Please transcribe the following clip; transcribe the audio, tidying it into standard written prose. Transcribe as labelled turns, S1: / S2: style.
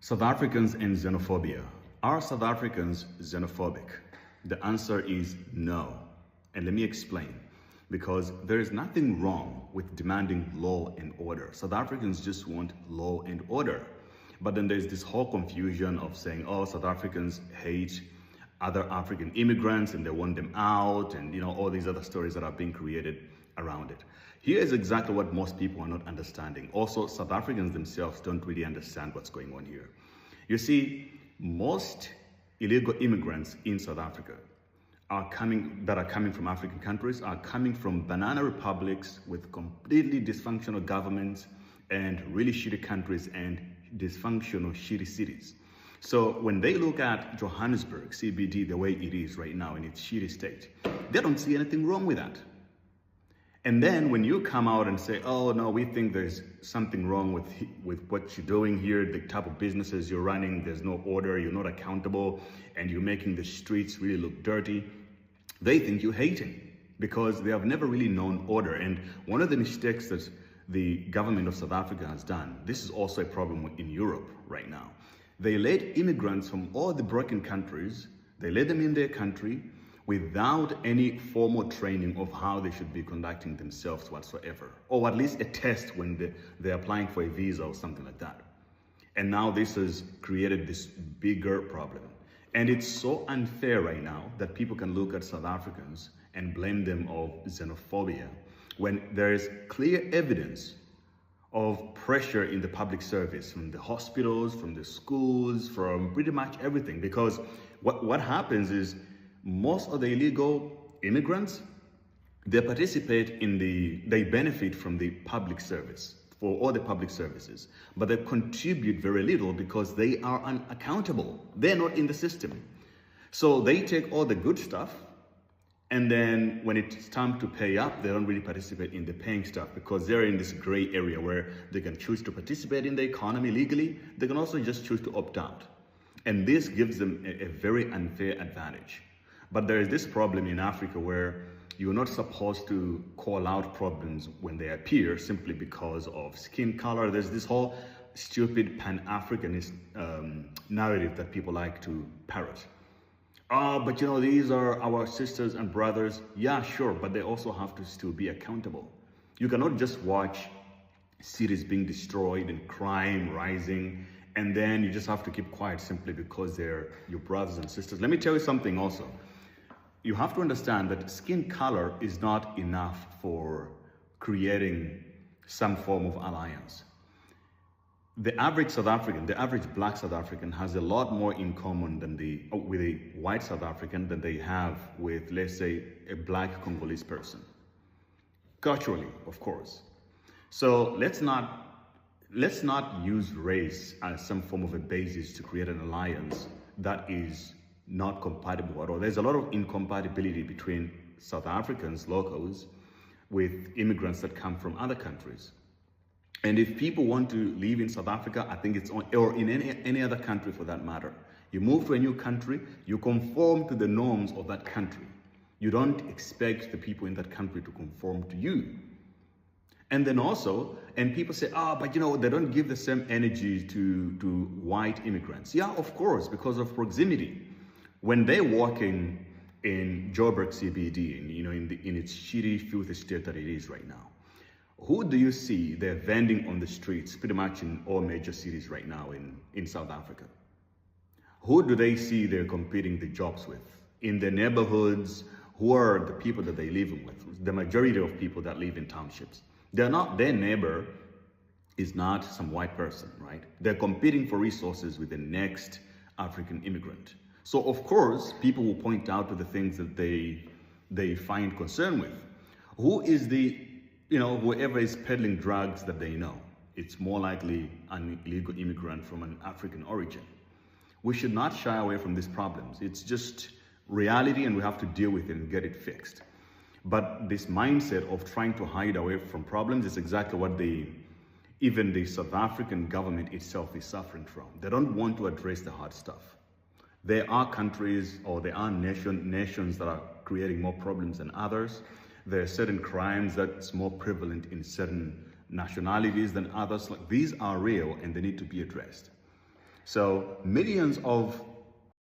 S1: South Africans and xenophobia. Are South Africans xenophobic? The answer is no. And let me explain. Because there is nothing wrong with demanding law and order. South Africans just want law and order. But then there's this whole confusion of saying, oh, South Africans hate other African immigrants and they want them out, and all these other stories that are being created around it. Here is exactly what most people are not understanding. Also, South Africans themselves don't really understand what's going on here. You see, most illegal immigrants in South Africa are coming from African countries are coming from banana republics with completely dysfunctional governments and really shitty countries and dysfunctional shitty cities. So when they look at Johannesburg, CBD, the way it is right now in its shitty state, they don't see anything wrong with that. And then when you come out and say, oh no, we think there's something wrong with what you're doing here, the type of businesses you're running, there's no order, you're not accountable, and you're making the streets really look dirty, they think you're hating because they have never really known order. And one of the mistakes that the government of South Africa has done, this is also a problem in Europe right now. They let immigrants from all the broken countries, they let them in their country without any formal training of how they should be conducting themselves whatsoever, or at least a test when they're applying for a visa or something like that. And now this has created this bigger problem. And it's so unfair right now that people can look at South Africans and blame them of xenophobia when there is clear evidence of pressure in the public service, from the hospitals, from the schools, from pretty much everything. Because what happens is most of the illegal immigrants, they benefit from the public service, for all the public services, but they contribute very little because they are unaccountable. They're not in the system. So they take all the good stuff, and then when it's time to pay up, they don't really participate in the paying stuff because they're in this gray area where they can choose to participate in the economy legally. They can also just choose to opt out. And this gives them a very unfair advantage. But there is this problem in Africa where you're not supposed to call out problems when they appear simply because of skin color. There's this whole stupid Pan-Africanist narrative that people like to parrot. Oh, but these are our sisters and brothers. Yeah, sure, but they also have to still be accountable. You cannot just watch cities being destroyed and crime rising, and then you just have to keep quiet simply because they're your brothers and sisters. Let me tell you something also. You have to understand that skin color is not enough for creating some form of alliance. The average South African, the average black South African has a lot more in common with a white South African than they have with, let's say, a black Congolese person. Culturally, of course. So let's not use race as some form of a basis to create an alliance that is not compatible at all. There's a lot of incompatibility between South Africans, locals, with immigrants that come from other countries. And if people want to live in South Africa, I think or in any other country for that matter, you move to a new country, you conform to the norms of that country. You don't expect the people in that country to conform to you. And then also, and people say, but they don't give the same energy to white immigrants. Yeah, of course, because of proximity. When they're walking in Joburg CBD, in its shitty, filthy state that it is right now, who do you see they're vending on the streets pretty much in all major cities right now in South Africa? Who do they see they're competing the jobs with? In their neighborhoods, who are the people that they live with? The majority of people that live in townships. Their neighbor is not some white person, right? They're competing for resources with the next African immigrant. So of course, people will point out to the things that they find concern with. Who is whoever is peddling drugs that they know? It's more likely an illegal immigrant from an African origin. We should not shy away from these problems. It's just reality and we have to deal with it and get it fixed. But this mindset of trying to hide away from problems is exactly what even the South African government itself is suffering from. They don't want to address the hard stuff. There are countries or there are nations that are creating more problems than others. There are certain crimes that's more prevalent in certain nationalities than others. Like, these are real and they need to be addressed. So millions of